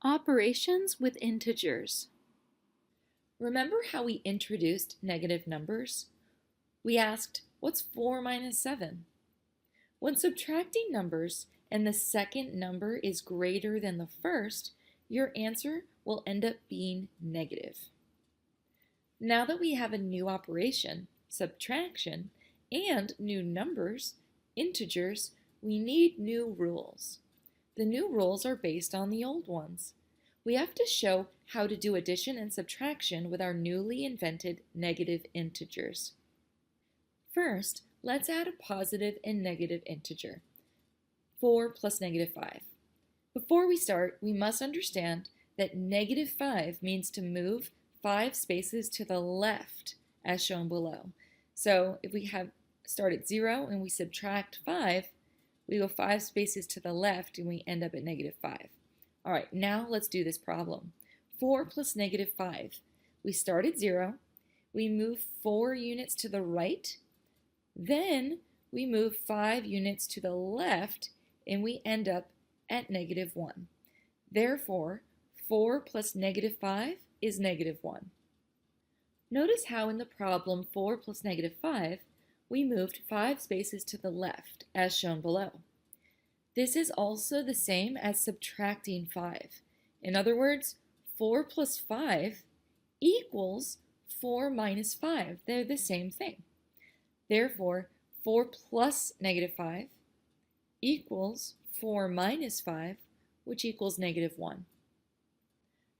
Operations with integers. Remember how we introduced negative numbers? We asked, what's 4 minus 7? When subtracting numbers and the second number is greater than the first, your answer will end up being negative. Now that we have a new operation, subtraction, and new numbers, integers, we need new rules. The new rules are based on the old ones. We have to show how to do addition and subtraction with our newly invented negative integers. First, let's add a positive and negative integer, 4 plus negative 5. Before we start, we must understand that negative 5 means to move 5 spaces to the left, as shown below. So if we start at 0 and we subtract 5, we go 5 spaces to the left and we end up at negative 5. All right, now let's do this problem. 4 plus negative 5. We start at 0, we move 4 units to the right, then we move 5 units to the left, and we end up at negative 1. Therefore, 4 plus negative 5 is negative 1. Notice how in the problem 4 plus negative 5, we moved 5 spaces to the left, as shown below. This is also the same as subtracting 5. In other words, 4 plus 5 equals 4 minus 5. They're the same thing. Therefore, 4 plus negative 5 equals 4 minus 5, which equals negative 1.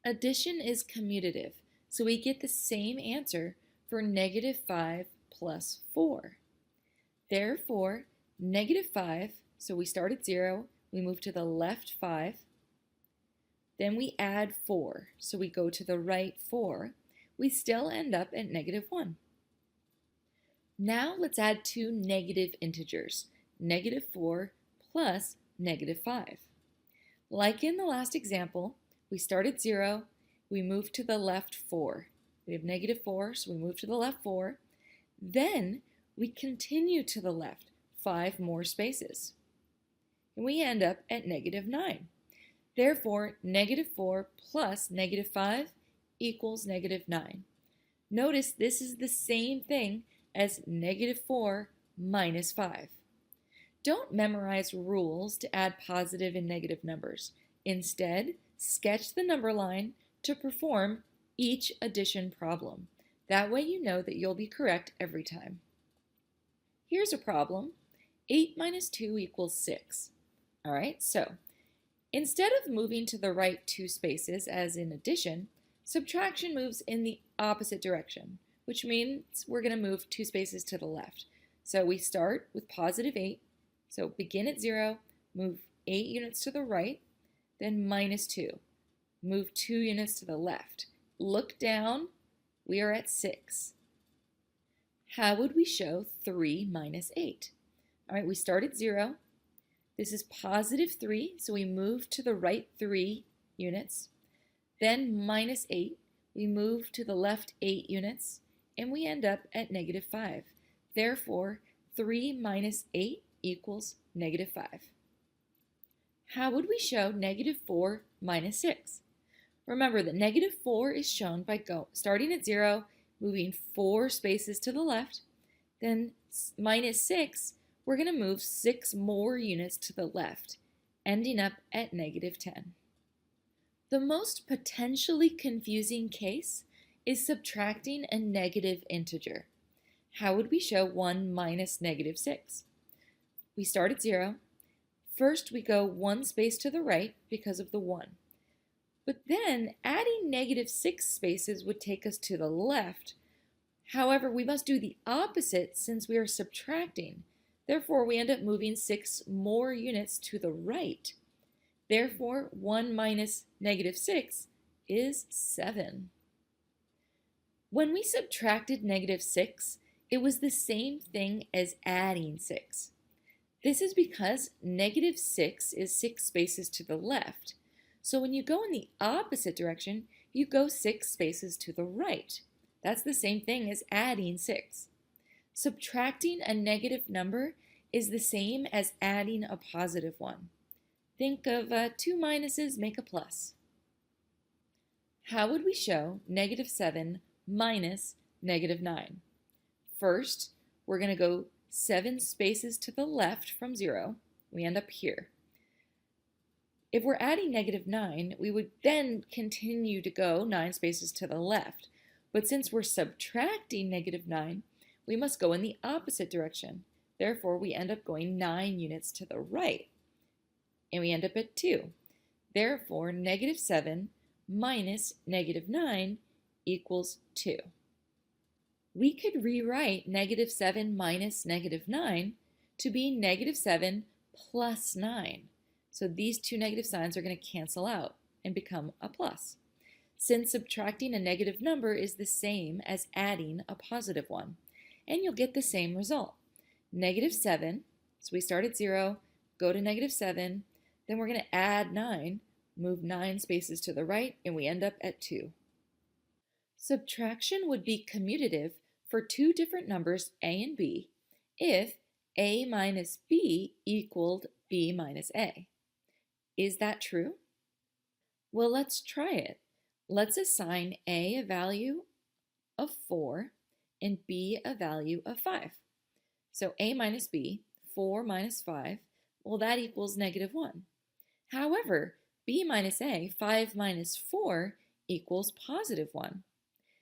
Addition is commutative, so we get the same answer for negative 5 plus 4. Therefore, negative 5, so we start at 0, we move to the left 5, then we add 4, so we go to the right 4, we still end up at negative 1. Now let's add two negative integers, negative 4 plus negative 5. Like in the last example, we start at 0, we move to the left 4. We have negative 4, so we move to the left 4. Then we continue to the left 5 more spaces. And we end up at negative 9. Therefore, negative 4 plus negative 5 equals negative 9. Notice this is the same thing as negative 4 minus 5. Don't memorize rules to add positive and negative numbers. Instead, sketch the number line to perform each addition problem. That way you know that you'll be correct every time. Here's a problem. 8 minus 2 equals 6. All right, so instead of moving to the right 2 spaces as in addition, subtraction moves in the opposite direction, which means we're going to move 2 spaces to the left. So we start with positive 8, so begin at 0, move 8 units to the right, then minus 2. Move 2 units to the left. Look down, we are at 6. How would we show 3 minus 8? All right, we start at 0. This is positive 3, so we move to the right 3 units. Then minus 8, we move to the left 8 units, and we end up at negative 5. Therefore, 3 minus 8 equals negative 5. How would we show negative 4 minus 6? Remember that negative 4 is shown by starting at 0, moving 4 spaces to the left, then minus 6, we're going to move 6 more units to the left, ending up at negative 10. The most potentially confusing case is subtracting a negative integer. How would we show 1 minus negative 6? We start at 0. First, we go 1 space to the right because of the 1. But then, adding negative 6 spaces would take us to the left. However, we must do the opposite since we are subtracting. Therefore, we end up moving 6 more units to the right. Therefore, 1 minus negative 6 is 7. When we subtracted negative 6, it was the same thing as adding 6. This is because negative 6 is 6 spaces to the left. So when you go in the opposite direction, you go 6 spaces to the right. That's the same thing as adding 6. Subtracting a negative number is the same as adding a positive one. Think of 2 minuses make a plus. How would we show negative 7 minus negative 9? First, we're going to go 7 spaces to the left from 0. We end up here. If we're adding negative 9, we would then continue to go 9 spaces to the left. But since we're subtracting negative 9, we must go in the opposite direction. Therefore, we end up going 9 units to the right. And we end up at 2. Therefore, negative 7 minus negative 9 equals 2. We could rewrite negative 7 minus negative 9 to be negative 7 plus 9. So these two negative signs are going to cancel out and become a plus. Since subtracting a negative number is the same as adding a positive one, and you'll get the same result. Negative 7, so we start at 0, go to negative 7, then we're going to add 9, move 9 spaces to the right, and we end up at 2. Subtraction would be commutative for two different numbers, a and b, if a minus b equaled b minus a. Is that true? Well, let's try it. Let's assign a value of 4 and b a value of 5. So a minus b, 4 minus 5, well, that equals negative 1. However, b minus a, 5 minus 4, equals positive 1.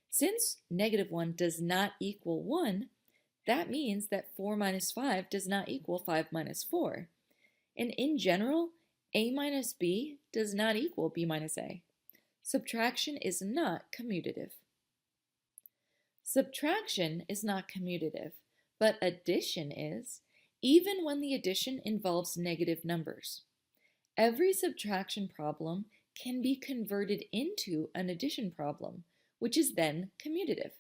Since negative 1 does not equal 1, that means that 4 minus 5 does not equal 5 minus 4. And in general, a minus b does not equal b minus a. Subtraction is not commutative. Subtraction is not commutative, but addition is, even when the addition involves negative numbers. Every subtraction problem can be converted into an addition problem, which is then commutative.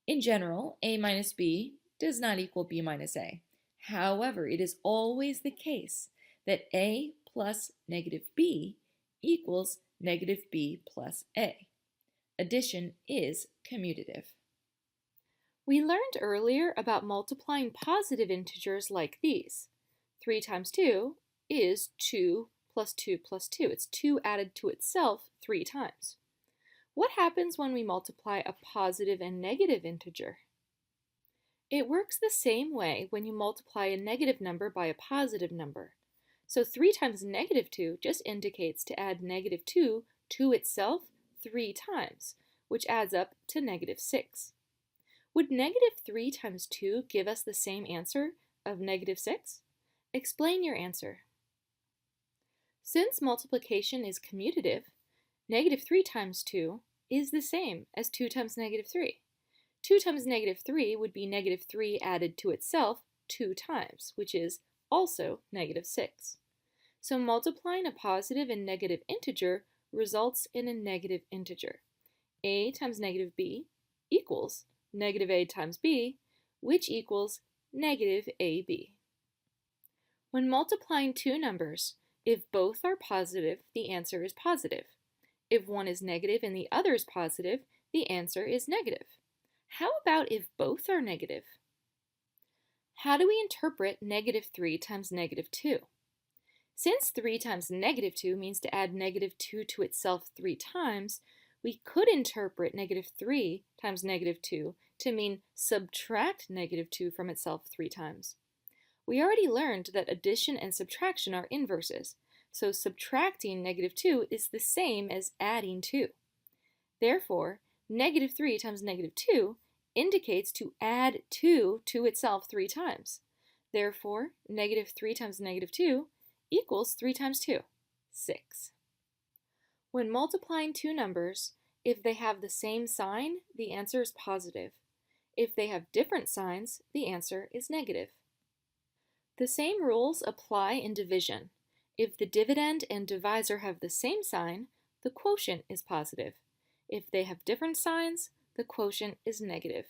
In general, a minus b does not equal b minus a. However, it is always the case that a plus negative b equals negative b plus a. Addition is commutative. We learned earlier about multiplying positive integers like these. 3 times 2 is 2 plus 2 plus 2. It's 2 added to itself 3 times. What happens when we multiply a positive and negative integer? It works the same way when you multiply a negative number by a positive number. So 3 times negative 2 just indicates to add negative 2 to itself 3 times, which adds up to negative 6. Would negative 3 times 2 give us the same answer of negative 6? Explain your answer. Since multiplication is commutative, negative 3 times 2 is the same as 2 times negative 3. 2 times negative 3 would be negative 3 added to itself 2 times, which is also negative 6. So multiplying a positive and negative integer results in a negative integer. A times negative b equals negative a times b, which equals negative ab. When multiplying two numbers, if both are positive, the answer is positive. If one is negative and the other is positive, the answer is negative. How about if both are negative? How do we interpret negative 3 times negative 2? Since 3 times negative 2 means to add negative 2 to itself 3 times, we could interpret negative 3 times negative 2 to mean subtract negative 2 from itself 3 times. We already learned that addition and subtraction are inverses, so subtracting negative 2 is the same as adding 2. Therefore, negative 3 times negative 2 indicates to add 2 to itself 3 times. Therefore, negative 3 times negative 2 equals 3 times 2, 6. When multiplying two numbers, if they have the same sign, the answer is positive. If they have different signs, the answer is negative. The same rules apply in division. If the dividend and divisor have the same sign, the quotient is positive. If they have different signs, the quotient is negative.